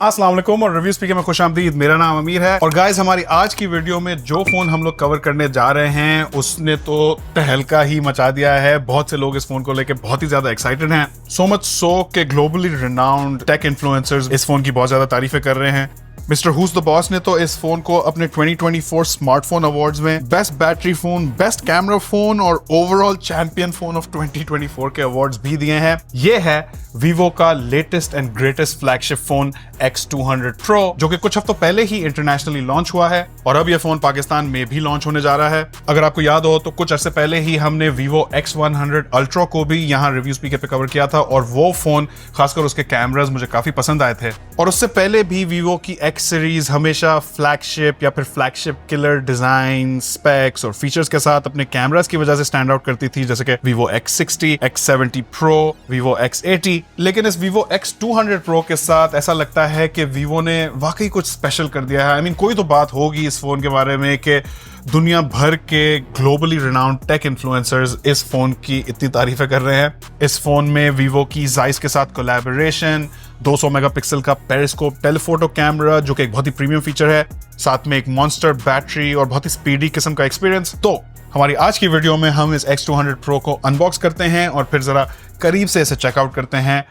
अस्सलाम वालेकुम और रिव्यू स्पीकर में खुशामदीद। मेरा नाम अमीर है और गाइस हमारी आज की वीडियो में जो फोन हम लोग कवर करने जा रहे हैं उसने तो तहलका ही मचा दिया है। बहुत से लोग इस फोन को लेकर बहुत ही ज्यादा एक्साइटेड हैं, सो मच सो के ग्लोबली रिनाउंड टेक इन्फ्लुएंसर्स इस फोन की बहुत ज्यादा तारीफें कर रहे हैं। मिस्टर हुज द बॉस ने तो इस फोन को अपने 2024 स्मार्टफोन अवार्ड्स में best battery phone, best camera phone और ओवरऑल चैंपियन फोन ऑफ 2024 के अवार्ड्स भी दिए हैं। ये है वीवो का latest and greatest flagship phone X200 Pro, जो कि कुछ हफ्तों पहले ही इंटरनेशनली लॉन्च हुआ है और अब यह फोन पाकिस्तान में भी लॉन्च होने जा रहा है। अगर आपको याद हो तो कुछ अरसे पहले ही हमने वीवो X100 Ultra को भी यहाँ रिव्यू स्पीकर पे कवर किया था और वो फोन खासकर उसके कैमरास मुझे काफी पसंद आए थे। और उससे पहले भी वीवो की X सीरीज हमेशा फ्लैगशिप या फिर फ्लैगशिप किलर डिजाइन, स्पेक्स और फीचर्स के साथ अपने कैमरास की वजह से स्टैंड आउट करती थी, जैसे कि Vivo X60, X70 Pro, Vivo X80। लेकिन इस वीवो X200 Pro के साथ ऐसा लगता है कि वीवो ने वाकई कुछ स्पेशल कर दिया है। आई मीन कोई तो बात होगी इस फोन के बारे में कि दुनिया भर के ग्लोबली रिनाउंड टेक इन्फ्लुएंसर्स इस फोन की इतनी तारीफें कर रहे हैं। इस फोन में वीवो की जाइस के साथ कोलैबोरेशन, 200 मेगापिक्सल का पेरिस्कोप टेलीफोटो कैमरा जो कि एक बहुत ही प्रीमियम फीचर है, साथ में एक मॉन्स्टर बैटरी और बहुत ही स्पीडी किस्म का एक्सपीरियंस। तो हमारी आज की वीडियो में हम इस X200 Pro को अनबॉक्स करते हैं और फिर जरा करीब से इसे चेकआउट करते हैं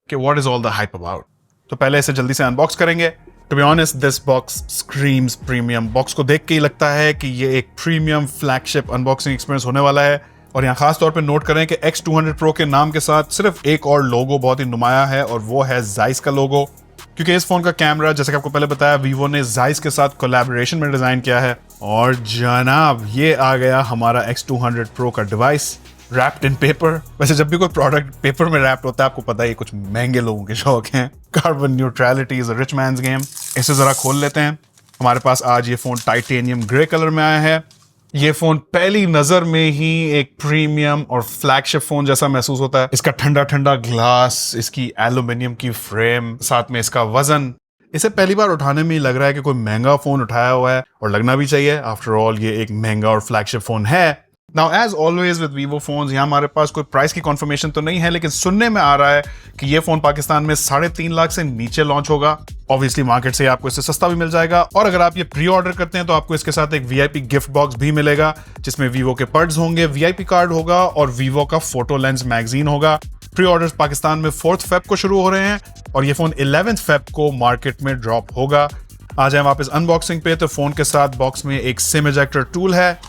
कि what is all the hype about. तो पहले इसे जल्दी से अनबॉक्स करेंगे। To be honest this box screams premium. Box को देख के ही लगता है कि ये एक प्रीमियम फ्लैगशिप अनबॉक्सिंग एक्सपीरियंस होने वाला है। और यहाँ खास तौर पे नोट करें कि X200 Pro के नाम के साथ सिर्फ एक और लोगो बहुत ही नुमाया है और वो है जाइस का लोगो, क्योंकि इस फोन का कैमरा जैसे कि आपको पहले बताया वीवो ने जाइस के साथ कोलैबोरेशन में डिजाइन किया है। और जनाब ये आ गया हमारा X200 Pro का डिवाइस रैप्ड इन पेपर। वैसे जब भी कोई प्रोडक्ट पेपर में रैप्ड होता है आपको पता है कुछ महंगे लोगों के शौक हैं। Carbon neutrality is a rich mains game. इसे जरा खोल लेते हैं। हमारे पास आज ये फोन टाइटेनियम ग्रे कलर में आया है। ये फोन पहली नजर में ही एक प्रीमियम और फ्लैगशिप फोन जैसा महसूस होता है। इसका ठंडा ठंडा ग्लास, इसकी एल्यूमिनियम की फ्रेम, साथ में इसका वजन, इसे पहली बार उठाने में ही लग रहा है कि कोई महंगा फोन उठाया हुआ है और लगना भी चाहिए। आफ्टर ऑल ये एक महंगा और फ्लैगशिप फोन है। Now as always with Vivo phones यहाँ हमारे पास कोई प्राइस की कंफर्मेशन तो नहीं है, लेकिन सुनने में आ रहा है कि ये फोन पाकिस्तान में 3.5 लाख से नीचे लॉन्च होगा। ऑब्वियसली मार्केट से आपको इससे सस्ता भी मिल जाएगा और अगर आप ये प्री ऑर्डर करते हैं तो आपको इसके साथ एक वीआईपी गिफ्ट बॉक्स भी मिलेगा जिसमें वीवो के पर्ड्स होंगे, वीआईपी कार्ड होगा और वीवो का फोटो लेंस मैगजीन होगा। प्री ऑर्डर्स पाकिस्तान में 4 फेब को शुरू हो रहे हैं और ये फोन 11 फेब को मार्केट में ड्रॉप होगा। आ जाए वापस अनबॉक्सिंग पे। तो फोन के साथ बॉक्स में एक सिम इजेक्टर टूल है,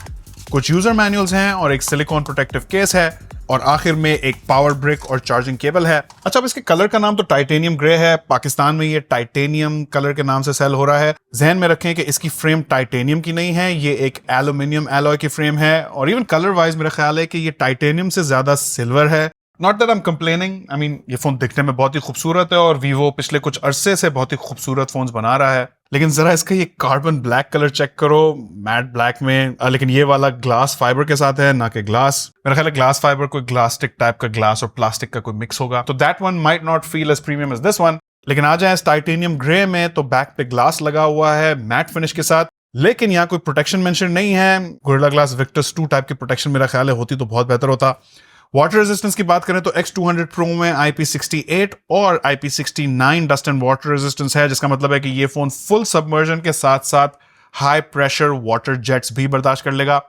कुछ यूजर मैनुअल्स हैं और एक सिलिकॉन प्रोटेक्टिव केस है और आखिर में एक पावर ब्रिक और चार्जिंग केबल है। अच्छा, अब इसके कलर का नाम तो टाइटेनियम ग्रे है। पाकिस्तान में ये टाइटेनियम कलर के नाम से सेल हो रहा है। जहन में रखें कि इसकी फ्रेम टाइटेनियम की नहीं है, ये एक एल्यूमिनियम एलॉय की फ्रेम है और इवन कलर वाइज मेरा ख्याल है कि ये टाइटेनियम से ज्यादा सिल्वर है। Not that I am complaining, I mean ये फोन दिखने में बहुत ही खूबसूरत है और वीवो पिछले कुछ अरसे से बहुत ही खूबसूरत फोन्स बना रहा है। लेकिन जरा इसका ये कार्बन ब्लैक कलर चेक करो, मैट ब्लैक में, लेकिन ये वाला ग्लास फाइबर के साथ है, ना कि ग्लास। मेरा ख्याल है ग्लास फाइबर कोई ग्लास्टिक टाइप का ग्लास और प्लास्टिक का कोई मिक्स होगा, तो that one might not feel as premium as this one. लेकिन आ जाए टाइटेनियम ग्रे में तो बैक पे ग्लास लगा हुआ है मैट फिनिश के साथ, लेकिन यहाँ कोई प्रोटेक्शन मेंशन नहीं है। गोरिल्ला ग्लास विक्टर्स 2 टाइप की प्रोटेक्शन मेरा ख्याल है होती तो बहुत बेहतर होता। वाटर रेजिस्टेंस की बात करें तो X200 Pro में IP68 और IP69 dust and water resistance है, जिसका मतलब है कि ये फोन फुल सबमर्जन के साथ साथ हाई प्रेशर वाटर जेट्स भी बर्दाश्त कर लेगा।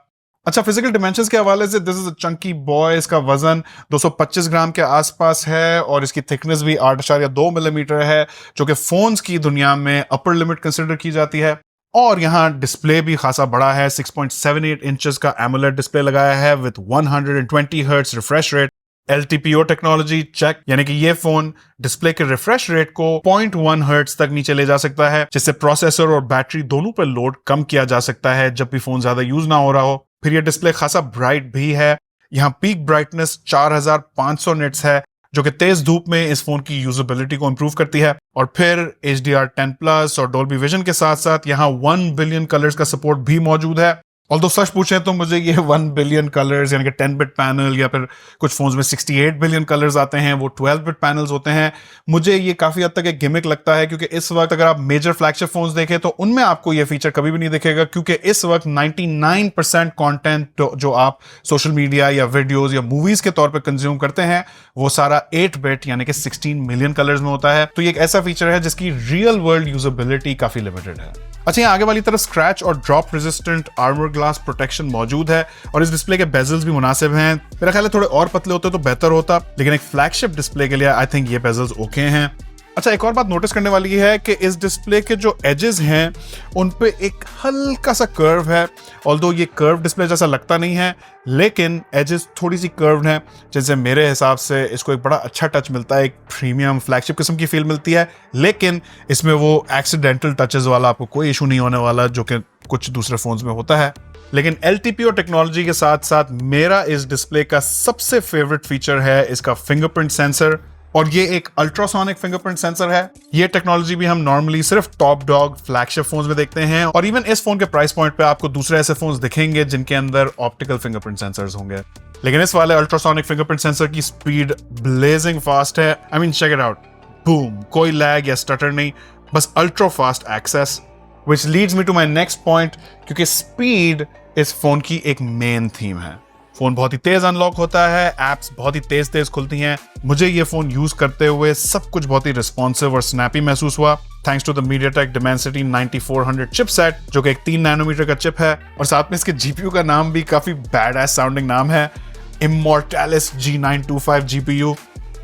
अच्छा, फिजिकल डिमेंशंस के हवाले से this is a Chunky boy. इसका वजन 225 ग्राम के आसपास है और इसकी थिकनेस भी 8.2 मिलीमीटर है, जो कि फोन्स की दुनिया में अपर लिमिट कंसिडर की जाती है। और यहाँ डिस्प्ले भी खासा बड़ा है, 6.78 इंचेस का एमोलेड डिस्प्ले लगाया है with 120 hertz refresh rate. LTPO technology check, यानी कि ये फोन डिस्प्ले के रिफ्रेश रेट को 0.1 हर्ट्ज तक नीचे ले जा सकता है, जिससे प्रोसेसर और बैटरी दोनों पर लोड कम किया जा सकता है जब भी फोन ज्यादा यूज ना हो रहा हो। फिर ये डिस्प्ले खासा ब्राइट भी है। यहाँ पीक ब्राइटनेस 4500 निट्स है, जो कि तेज धूप में इस फोन की यूजेबिलिटी को इंप्रूव करती है। और फिर HDR10+ और डोल्बी विजन के साथ साथ यहाँ 1 बिलियन कलर्स का सपोर्ट भी मौजूद है। ऑल्दो सच पूछें तो मुझे ये 1 बिलियन कलर्स यानी कि 10 बिट पैनल या फिर कुछ फोन्स में 68 बिलियन कलर्स आते हैं, वो 12 बिट पैनल्स होते हैं, मुझे ये काफी हद तक एक गिमिक लगता है, क्योंकि इस वक्त अगर आप मेजर फ्लैगशिप फोन्स देखें तो उनमें आपको ये फीचर कभी भी नहीं दिखेगा, क्योंकि इस वक्त 99% कंटेंट जो आप सोशल मीडिया या वीडियोस या मूवीज के तौर पर कंज्यूम करते हैं वो सारा 8 बिट यानी कि 16 मिलियन कलर्स में होता है। तो ये एक ऐसा फीचर है जिसकी रियल वर्ल्ड यूजेबिलिटी काफी लिमिटेड है। अच्छा, यहाँ आगे वाली तरफ स्क्रैच और drop resistant armour glass protection मौजूद है और इस डिस्प्ले के बेजल्स भी मुनासिब हैं। मेरा ख्याल है थोड़े और पतले होते तो बेहतर होता, लेकिन एक फ्लैगशिप डिस्प्ले के लिए आई थिंक ये बेजल्स ओके हैं। अच्छा, एक और बात नोटिस करने वाली है कि इस डिस्प्ले के जो एजेस हैं उन पे एक हल्का सा कर्व है, ऑल्दो ये कर्व डिस्प्ले जैसा लगता नहीं है, लेकिन एजेस थोड़ी सी कर्व्ड हैं, जिससे मेरे हिसाब से इसको एक बड़ा अच्छा टच मिलता है, एक प्रीमियम फ्लैगशिप किस्म की फील मिलती है। लेकिन इसमें वो एक्सीडेंटल टचेस वाला आपको कोई इशू नहीं होने वाला जो कि कुछ दूसरे फोन्स में होता है। लेकिन LTPO टेक्नोलॉजी के साथ साथ मेरा इस डिस्प्ले का सबसे फेवरेट फीचर है इसका फिंगरप्रिंट सेंसर, और ये एक अल्ट्रासोनिक फिंगरप्रिंट सेंसर है। ये टेक्नोलॉजी भी हम नॉर्मली सिर्फ टॉप डॉग फ्लैगशिप फोन्स में देखते हैं, और इवन इस फोन के प्राइस पॉइंट पे आपको दूसरे ऐसे फोन्स दिखेंगे जिनके अंदर ऑप्टिकल फिंगरप्रिंट सेंसर्स होंगे। लेकिन इस वाले अल्ट्रासोनिक फिंगरप्रिंट सेंसर की स्पीड ब्लेजिंग फास्ट है। I mean check it out, boom, कोई लैग या स्टटर नहीं, बस ultra fast access, which leads me to my next point, क्योंकि स्पीड इस फोन की एक मेन थीम है। फोन बहुत ही तेज अनलॉक होता है, एप्स बहुत ही तेज तेज खुलती हैं। मुझे ये फोन यूज करते हुए सब कुछ बहुत ही रिस्पॉन्सिव और स्नैपी महसूस हुआ, thanks to the MediaTek Dimensity 9400 chipset, जो कि एक 3 नैनोमीटर का चिप है, और साथ में इसके जीपीयू का नाम भी काफी बैड एस साउंडिंग नाम है, Immortalis G925 GPU।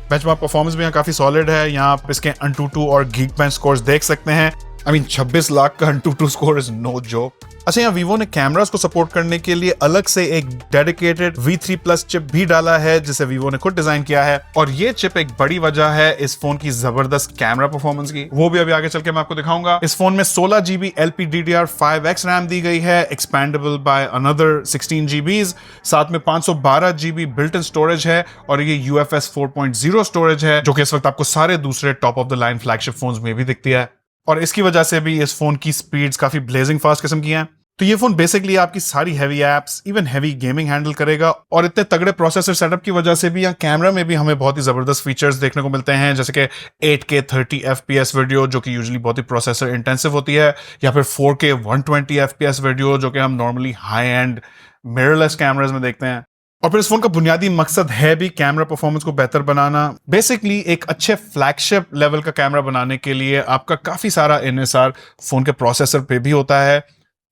Benchmark performance भी यहाँ काफी सॉलिड है। यहाँ आप इसके AnTuTu और Geekbench स्कोर्स देख सकते हैं। आई मीन 26 लाख का AnTuTu score is no joke. अच्छा, यहाँ वीवो ने कैमरास को सपोर्ट करने के लिए अलग से एक डेडिकेटेड V3+ चिप भी डाला है, जिसे वीवो ने खुद डिजाइन किया है, और ये चिप एक बड़ी वजह है इस फोन की जबरदस्त कैमरा परफॉर्मेंस की। वो भी अभी आगे चल के मैं आपको दिखाऊंगा। इस फोन में 16 GB LPDDR5X रैम दी गई है, एक्सपैंडेबल बाय अनदर 16 GB, साथ में 512 GB बिल्ट इन स्टोरेज है, और ये UFS 4.0 स्टोरेज है, जो कि इस वक्त आपको सारे दूसरे top of the line flagship phones में भी दिखती है, और इसकी वजह से भी इस फोन की स्पीड्स काफी ब्लेजिंग फास्ट किस्म की हैं। तो ये फोन बेसिकली आपकी सारी heavy apps, even heavy gaming handle करेगा, और इतने तगड़े प्रोसेसर सेटअप की वजह से भी यहाँ कैमरा में भी हमें बहुत ही जबरदस्त फीचर्स देखने को मिलते हैं, जैसे कि 8K 30 FPS वीडियो, जो कि यूजुअली बहुत ही प्रोसेसर इंटेंसिव होती है, या फिर 4K 120 FPS वीडियो, जो कि हम normally high and mirrorless cameras में देखते हैं। और फिर इस फोन का बुनियादी मकसद है भी कैमरा परफॉर्मेंस को बेहतर बनाना। बेसिकली एक अच्छे फ्लैगशिप लेवल का कैमरा बनाने के लिए आपका काफी सारा इन्हिसार फोन के प्रोसेसर पे भी होता है,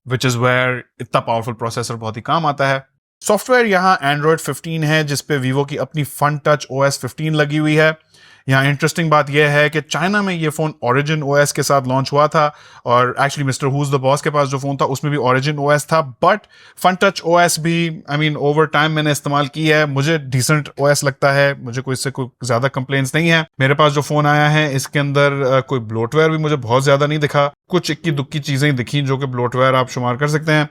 विच इज वेयर इतना पावरफुल प्रोसेसर बहुत ही काम आता है। सॉफ्टवेयर यहाँ Android 15 है, जिसपे वीवो की अपनी फन टच OS 15 लगी हुई है। यहाँ इंटरेस्टिंग बात यह है कि चाइना में ये फोन Origin OS के साथ लॉन्च हुआ था, और actually mister who's the boss के पास जो फोन था उसमें भी Origin OS था, बट फन टच OS भी आई मीन ओवर टाइम मैंने इस्तेमाल की है, मुझे डिसेंट OS लगता है, मुझे कोई इससे कोई ज्यादा कंप्लेंट्स नहीं है। मेरे पास जो फोन आया है इसके अंदर कोई ब्लोटवेयर भी मुझे बहुत ज्यादा नहीं दिखा, कुछ इक्की दुक्की चीजें दिखी जो कि ब्लोटवेयर आप शुमार कर सकते हैं।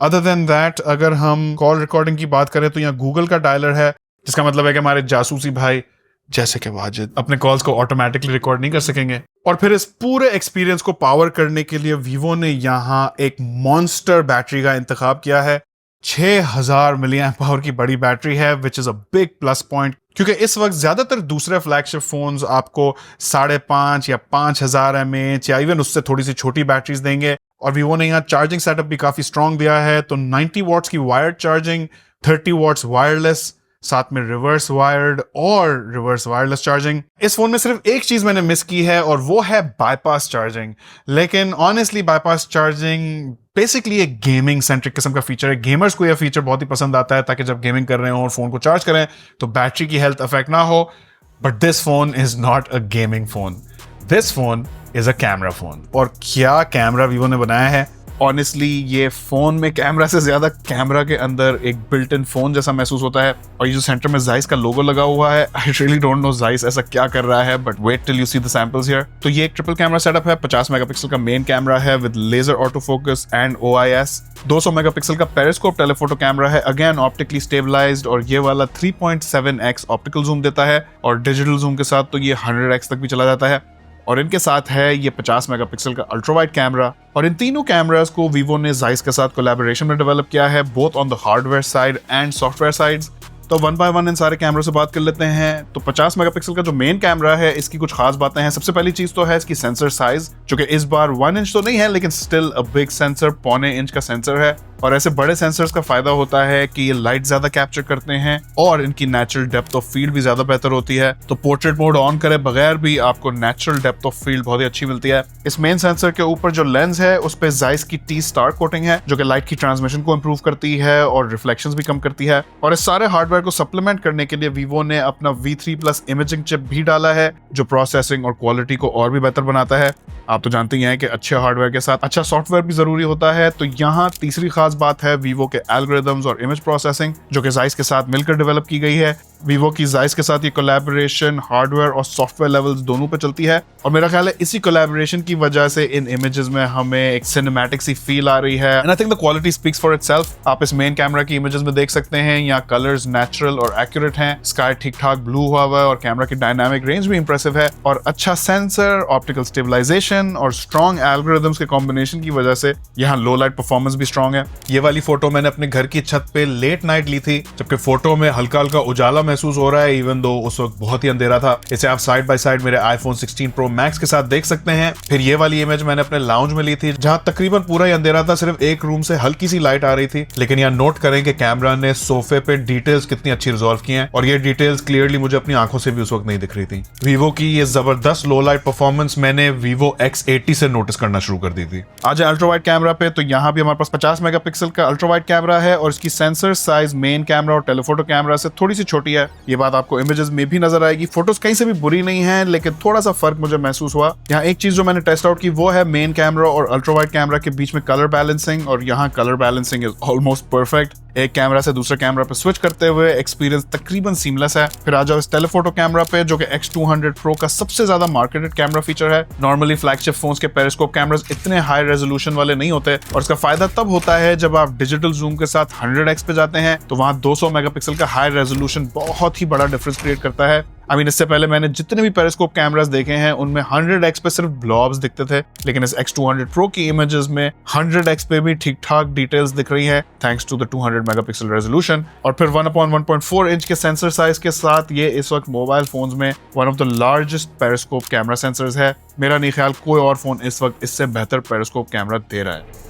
अदर देन दैट, अगर हम कॉल रिकॉर्डिंग की बात करें तो यहाँ गूगल का डायलर है, जिसका मतलब है कि हमारे जासूसी भाई जैसे कि वाजिद अपने कॉल्स को ऑटोमेटिकली रिकॉर्ड नहीं कर सकेंगे। और फिर इस पूरे एक्सपीरियंस को पावर करने के लिए वीवो ने यहाँ एक मॉन्स्टर बैटरी का इंतखाब किया है। 6000 mAh की बड़ी बैटरी है, which is a big plus point, क्योंकि इस वक्त ज्यादातर दूसरे फ्लैगशिप फोन्स आपको 5,500 या 5000 mAh या इवन उससे थोड़ी सी छोटी बैटरीज देंगे, और वीवो ने यहाँ चार्जिंग सेटअप भी काफी स्ट्रॉन्ग दिया है। तो 90 वॉट्स की वायर्ड चार्जिंग, 30 वॉट्स वायरलेस, साथ में रिवर्स वायर्ड और रिवर्स वायरलेस चार्जिंग। इस फोन में सिर्फ एक चीज मैंने मिस की है, और वो है बाईपास चार्जिंग। लेकिन ऑनेस्टली बाईपास चार्जिंग बेसिकली एक गेमिंग सेंट्रिक किस्म का फीचर है। गेमर्स को यह फीचर बहुत ही पसंद आता है, ताकि जब गेमिंग कर रहे हो और फोन को चार्ज करें तो बैटरी की हेल्थ अफेक्ट ना हो। But this phone is not a gaming phone, this phone is a camera phone. और क्या कैमरा वीवो ने बनाया है। ऑनेस्टली ये फोन में कैमरा से ज्यादा कैमरा के अंदर एक बिल्ट इन फोन जैसा महसूस होता है। और ये जो सेंटर में जाइस का लोगो लगा हुआ है, I really don't know Zeiss ऐसा क्या कर रहा है, but wait till you see the samples here. तो ये एक ट्रिपल कैमरा सेटअप है। 50 मेगापिक्सल का मेन कैमरा है with laser auto focus and OIS। 200 megapixel का पेरिस्कोप टेलीफोटो कैमरा है, अगेन ऑप्टिकली स्टेबलाइज्ड, और ये वाला 3.7x ऑप्टिकल जूम देता है, और डिजिटल जूम के साथ तो ये 100x तक भी चला जाता है। और इनके साथ है ये 50 मेगापिक्सल का अल्ट्रा वाइड कैमरा। और इन तीनों कैमरास को वीवो ने जाइस के साथ कोलैबोरेशन में डेवलप किया है, both on the hardware side and software sides. तो वन बाय वन इन सारे कैमरों से बात कर लेते हैं। तो 50 मेगापिक्सल का जो मेन कैमरा है, इसकी कुछ खास बातें हैं। सबसे पहली चीज तो है इसकी सेंसर साइज, जो कि इस बार 1 इंच तो नहीं है, लेकिन still a big sensor, 1.25 inch का सेंसर है। और ऐसे बड़े सेंसर्स का फायदा होता है कि ये लाइट ज्यादा कैप्चर करते हैं और इनकी नेचुरल डेप्थ ऑफ फील्ड भी ज्यादा बेहतर होती है। तो पोर्ट्रेट मोड ऑन करे बगैर भी आपको नेचुरल डेप्थ ऑफ फील्ड बहुत ही अच्छी मिलती है। इस मेन सेंसर के ऊपर जो लेंस है उस पे जाइस की टी स्टार कोटिंग है, जो कि लाइट की ट्रांसमिशन को इंप्रूव करती है और रिफ्लेक्शंस भी कम करती है। और इस सारे हार्डवेयर को सप्लीमेंट करने के लिए वीवो ने अपना V3+ इमेजिंग चिप भी डाला है, जो प्रोसेसिंग और क्वालिटी को और भी बेहतर बनाता है। आप तो जानते ही हैं कि अच्छे हार्डवेयर के साथ अच्छा सॉफ्टवेयर भी जरूरी होता है। तो यहाँ तीसरी खास बात है वीवो के एल्गोरिथम्स और इमेज प्रोसेसिंग, जो कि जाइस के साथ मिलकर डेवलप की गई है। वीवो की जाइस के साथ ये कोलैबोरेशन हार्डवेयर और सॉफ्टवेयर लेवल्स दोनों पे चलती है, और मेरा ख्याल है इसी कोलैबोरेशन की वजह से इन इमेजेस में हमें एक सिनेमैटिक सी फील आ रही है। And I think the quality speaks for itself. आप इस मेन कैमरा की इमेजेस में देख सकते हैं, यहाँ कलर्स नेचुरल और एक्यूरेट हैं, स्काई ठीक ठाक ब्लू हुआ हुआ है और कैमरा की डायनामिक रेंज भी इंप्रेसिव है। और अच्छा सेंसर, ऑप्टिकल स्टेबलाइजेशन और स्ट्रॉन्ग एल्गोरिथम्स के कॉम्बिनेशन की वजह से यहाँ लो लाइट परफॉर्मेंस भी स्ट्रॉन्ग है। ये वाली फोटो मैंने अपने घर की छत पे लेट नाइट ली थी, जबकि फोटो में हल्का हल्का उजाला महसूस हो रहा है, इवन दो उस वक्त बहुत ही अंधेरा था। इसे आप साइड बाय साइड मेरे iPhone 16 Pro Max के साथ देख सकते हैं। फिर ये वाली इमेज मैंने अपने लाउंज में ली थी, जहां तकरीबन पूरा ही अंधेरा था, सिर्फ एक रूम से हल्की सी लाइट आ रही थी। लेकिन यहाँ नोट करें कि कैमरा ने सोफे पे डिटेल्स कितनी अच्छी रिजॉल्व की हैं, और ये डिटेल्स क्लियरली मुझे अपनी आंखों से भी उस वक्त नहीं दिख रही थी। वीवो की ये जबरदस्त लो लाइट परफॉर्मेंस मैंने Vivo X80 से नोटिस करना शुरू कर दी थी। आज अल्ट्रा वाइड कैमरा पे, तो यहाँ भी हमारे पास 50 मेगापिक्सल का अल्ट्रा वाइड कैमरा है, और इसकी सेंसर साइज मेन कैमरा और टेलीफोटो कैमरा से थोड़ी सी छोटी है। ये बात आपको इमेजेस में भी नजर आएगी। फोटोज कहीं से भी बुरी नहीं है, लेकिन थोड़ा सा फर्क मुझे महसूस हुआ। यहाँ एक चीज जो मैंने टेस्ट आउट की वो है मेन कैमरा और अल्ट्रा वाइड कैमरा के बीच में कलर बैलेंसिंग, और यहाँ colour balancing is almost perfect. एक कैमरा से दूसरे कैमरा पे स्विच करते हुए एक्सपीरियंस तकरीबन सीमलेस है। फिर आ जाओ इस टेलीफोटो कैमरा पे, जो कि X200 Pro का सबसे ज्यादा मार्केटेड कैमरा फीचर है। नॉर्मली फ्लैगशिप फोन्स के पेरिस्कोप कैमरास इतने हाई रेजोल्यूशन वाले नहीं होते, और इसका फायदा तब होता है जब आप डिजिटल जूम के साथ 100x पे जाते हैं, तो वहां 200 मेगापिक्सल का हाई रेजोल्यूशन बहुत ही बड़ा डिफरेंस क्रिएट करता है। इससे पहले मैंने जितने भी पेरिस्कोप कैमरास देखे हैं उनमें 100x पे सिर्फ ब्लॉब्स दिखते थे, लेकिन इस X200 Pro की इमेजेस में 100x पे भी ठीक ठाक डिटेल्स दिख रही है, thanks to the 200 megapixel resolution. और फिर 1/1.4 इंच के सेंसर साइज के साथ ये इस वक्त मोबाइल फोन्स में one of the largest periscope camera sensors है। मेरा नहीं ख्याल कोई और फोन इस वक्त इससे बेहतर पेरिस्कोप कैमरा दे रहा है।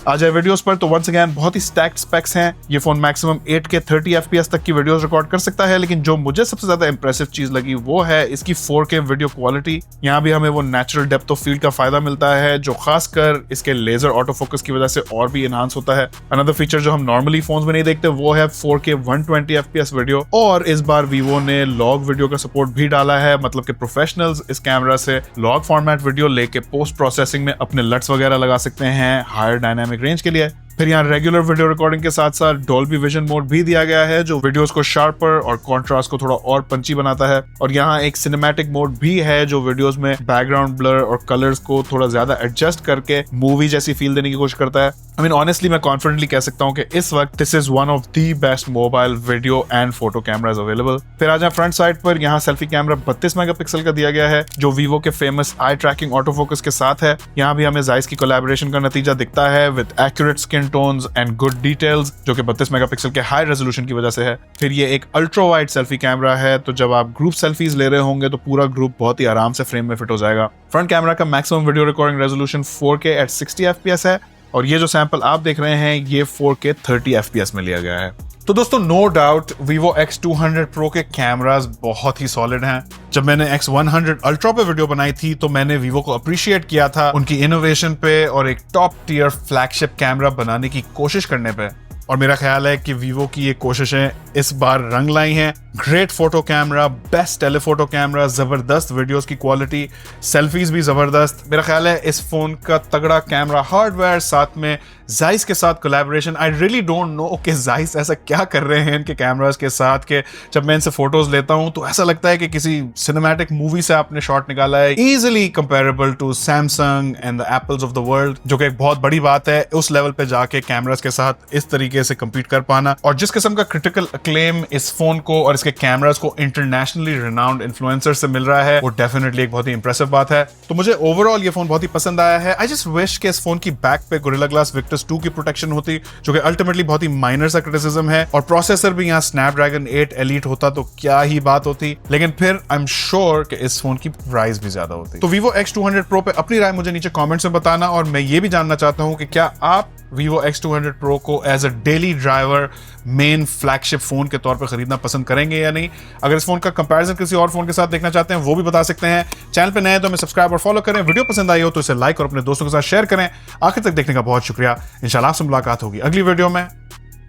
आ जाए वीडियोस पर, तो वंस अगेन बहुत ही स्टैक्ड स्पेक्स हैं। ये फोन मैक्सिमम 8K 30 FPS तक की वीडियोस रिकॉर्ड कर सकता है, लेकिन जो मुझे सबसे ज्यादा इंप्रेसिव चीज लगी वो है इसकी 4K वीडियो क्वालिटी। यहाँ भी हमें वो नेचुरल डेप्थ ऑफ फील्ड का फायदा मिलता है, जो खासकर इसके लेजर ऑटो फोकस की वजह से और भी एनहांस होता है। अनदर फीचर जो हम नॉर्मली फोन्स में नहीं देखते वो है 4K 120 FPS वीडियो, और इस बार वीवो ने लॉग वीडियो का सपोर्ट भी डाला है, मतलब कि प्रोफेशनल्स इस कैमरा से लॉग फॉर्मेट वीडियो लेके पोस्ट प्रोसेसिंग में अपने लट्स वगैरह लगा सकते हैं हायर डायनामिक रेंज के लिए। फिर यहाँ रेगुलर वीडियो रिकॉर्डिंग के साथ साथ डॉल्बी विजन मोड भी दिया गया है, जो वीडियोस को शार्पर और कॉन्ट्रास्ट को थोड़ा और पंची बनाता है। और यहाँ एक सिनेमैटिक मोड भी है, जो वीडियोस में बैकग्राउंड ब्लर और कलर्स को थोड़ा ज्यादा एडजस्ट करके मूवी जैसी फील देने की कोशिश करता है। ऑनेस्टली मैं कॉन्फिडेंटली कह सकता हूँ कि इस वक्त this is one of the best mobile video and photo cameras available. फिर आ जाए फ्रंट साइड पर, यहाँ सेल्फी कैमरा 32 मेगापिक्सल का दिया गया है, जो वीवो के famous I trekking auto focus के साथ है। यहाँ भी हमें जाइस की कोलैबोरेशन का नतीजा दिखता है with accurate skin tones and good details, जो कि 32 मेगापिक्सल के हाई रेजोल्यूशन की वजह से है। फिर ये एक अल्ट्रा वाइड सेल्फी कैमरा है, तो जब आप ग्रुप सेल्फीज ले रहे होंगे तो पूरा ग्रुप बहुत ही आराम से फ्रेम में फिट हो जाएगा। फ्रंट कैमरा का maximum video recording resolution 4K at 60 FPS है, और ये जो सैंपल आप देख रहे हैं ये 4K 30 FPS में लिया गया है। तो दोस्तों no doubt Vivo X200 Pro के कैमरास बहुत ही सॉलिड हैं। जब मैंने X100 Ultra पे वीडियो बनाई थी तो मैंने Vivo को अप्रिशिएट किया था उनकी इनोवेशन पे और एक टॉप टियर फ्लैगशिप कैमरा बनाने की कोशिश करने पे, और मेरा ख्याल है कि Vivo की ये कोशिशें इस बार रंग लाई हैं। Great photo camera, best telephoto camera, जबरदस्त वीडियोस की क्वालिटी, सेल्फीज भी जबरदस्त। मेरा ख्याल है इस फोन का तगड़ा कैमरा हार्डवेयर साथ में Zeiss के साथ collaboration. I really don't no कि Zeiss ऐसा क्या कर रहे हैं इनके कैमरास के साथ कि जब मैं इनसे फोटोज लेता हूं तो ऐसा लगता है कि किसी सिनेमैटिक मूवी से आपने शॉट निकाला है। Easily comparable to Samsung and the Apples of the world, जो कि एक बहुत बड़ी बात है उस लेवल पे जाके कैमरास के साथ इस तरीके से compete कर पाना। और जिस किस्म का क्रिटिकल अक्लेम इस फोन को और इसके कैमरास को इंटरनेशनली रिनाउंड इन्फ्लुएंसर से मिल रहा है, वो डेफिनेटली एक बहुत ही इंप्रेसिव बात है। तो मुझे ओवरऑल ये फोन बहुत ही पसंद आया है। आई जस्ट विश कि इस फोन की बैक पे Gorilla Glass Victus 2 की प्रोटेक्शन होती, जो कि अल्टीमेटली बहुत ही माइनर सा क्रिटिसिज्म है, और प्रोसेसर भी यहाँ Snapdragon 8 Elite होता तो क्या ही बात होती। लेकिन फिर आई एम श्योर कि इस फोन की प्राइस भी ज्यादा होती। तो Vivo X200 Pro पे अपनी राय मुझे नीचे कमेंट्स में बताना, और मैं ये भी जानना चाहता हूं कि क्या आप Vivo X200 Pro को as a daily driver main flagship phone के तौर पर खरीदना पसंद करेंगे या नहीं। अगर इस फोन का कंपैरिजन किसी और फोन के साथ देखना चाहते हैं वो भी बता सकते हैं। चैनल पे नए हैं तो हमें सब्सक्राइब और फॉलो करें। वीडियो पसंद आई हो तो इसे लाइक और अपने दोस्तों के साथ शेयर करें। आखिर तक देखने का बहुत शुक्रिया। इंशाल्लाह आपसे मुलाकात होगी अगली वीडियो में।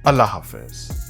अल्लाह हाफिज।